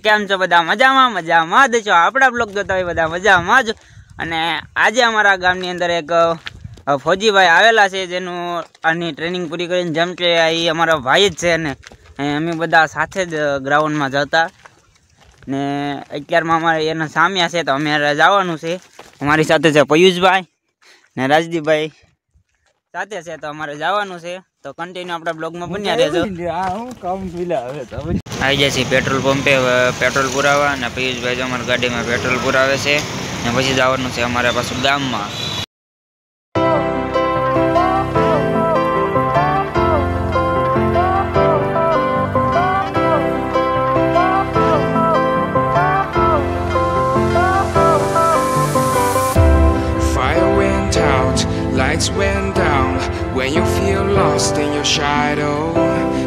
કેમ છો બધા? મજામાં જ છો? આપણા બ્લોગ જોતા હોય બધા મજામાં જ. અને આજે અમારા ગામની અંદર એક ફોજીભાઈ આવેલા છે, જેનું આની ટ્રેનિંગ પૂરી કરીને જેમ કે એ અમારા ભાઈ જ છે ને અમે બધા સાથે જ ગ્રાઉન્ડમાં જતા ને અત્યારમાં અમારે એના સામ્યા છે, તો અમારે જવાનું છે. અમારી સાથે છે પિયુષભાઈ ને રાજદીપભાઈ સાથે છે, તો અમારે જવાનું છે. તો કન્ટિન્યુ આપણા બ્લોગમાં બન્યા રહેજો. આવી જાય છે પેટ્રોલ પંપે પેટ્રોલ પુરાવા, અને પિયુષભાઈ અમારી ગાડીમાં પેટ્રોલ પુરાવે છે ને પછી જવાનું છે અમારે પાછું ગામમાં. Lights went down when you feel lost in your shadow.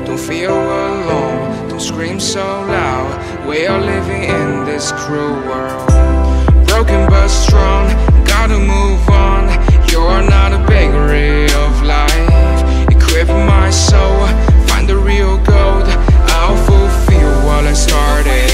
Don't feel alone, don't scream so loud. We are living in this cruel world. Broken but strong, gotta move on. You're not a bakery of life. Equip my soul, find the real gold. I'll fulfill what I started.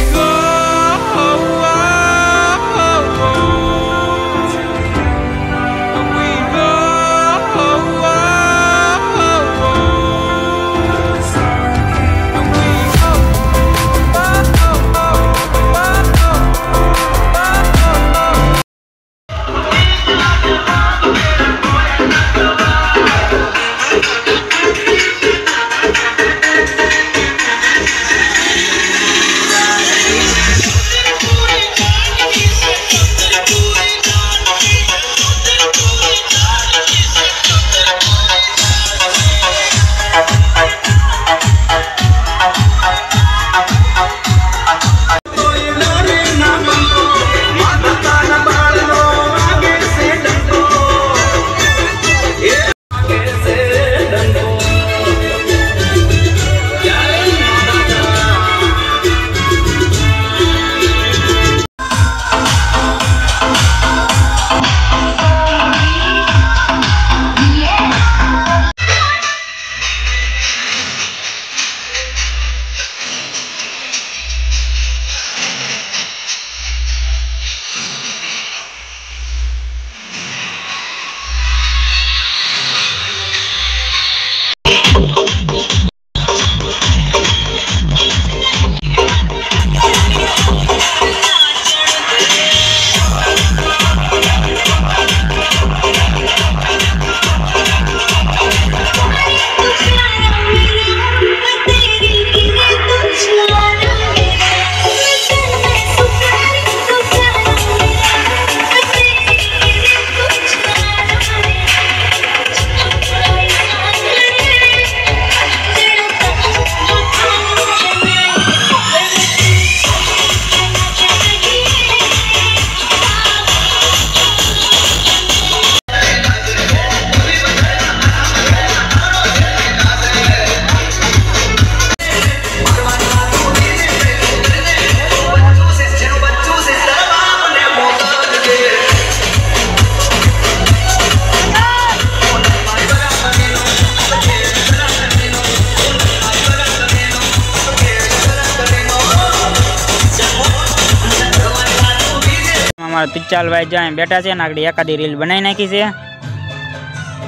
પિચ્ચાલભાઈ જો અહીં બેઠા છે ને આગળ એકાદી reel બનાવી નાખી છે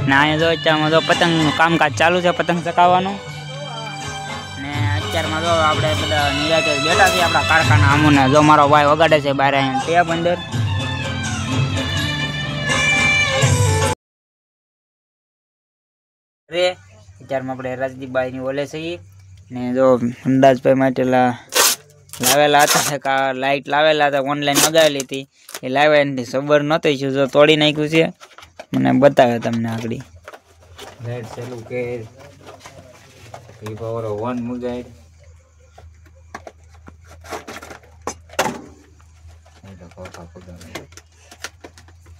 ને અહીંયા જો અત્યારમાં જો પતંગનું કામકાજ ચાલુ છે, પતંગ ચકાવવાનું. ને અત્યારમાં જો આપણે બધા નિરાતે બેઠા છીએ આપણા કારખાના આમુને. જો મારો ભાઈ વગાડે છે બહાર અહીંયા ટેપ અંદર. અરે અત્યારમાં આપણે રાજદીપભાઈની ઓલે છીએ ને જો અંદાજભાઈ માટે લાવેલા હતા, લાઈટ લાવેલા હતા, ઓનલાઈન મગાવેલી હતી. એ લાવ્યા ખબર નહોતી શું જો તોડી નાખ્યું છે, મને બતાવે તમને આગળ લાઈટ ચાલુ કે વન મુગાઈ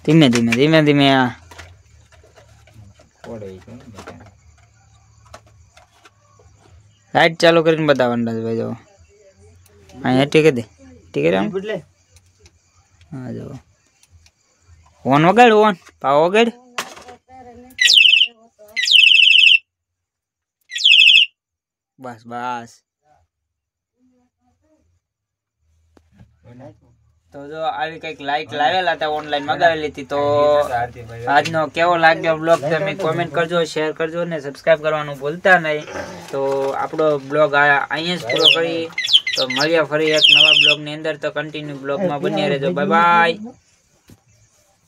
ધીમે ધીમે ધીમે ધીમે લાઈટ ચાલુ કરીને બતાવો અંદાજભાઈ. જો અહીંયા ઠીક દે હા જો ઓન વગાડ, ઓન પાવ વગાડ. બસ બસ તો જો આવી કઈક લાઈટ લાવેલા હતા, ઓનલાઈન મગાવેલી હતી. તો આજનો કેવો લાગ્યો બ્લોગ તમે કોમેન્ટ કરજો, શેર કરજો ને સબસ્ક્રાઇબ કરવાનું ભૂલતા નહીં. તો આપણો બ્લોગ અહીંયા જ પૂરો કરી. તો મળીએ ફરી એક નવા બ્લોગ ની અંદર. તો કન્ટિન્યુ બ્લોગમાં બન્યા રહેજો. Bye bye.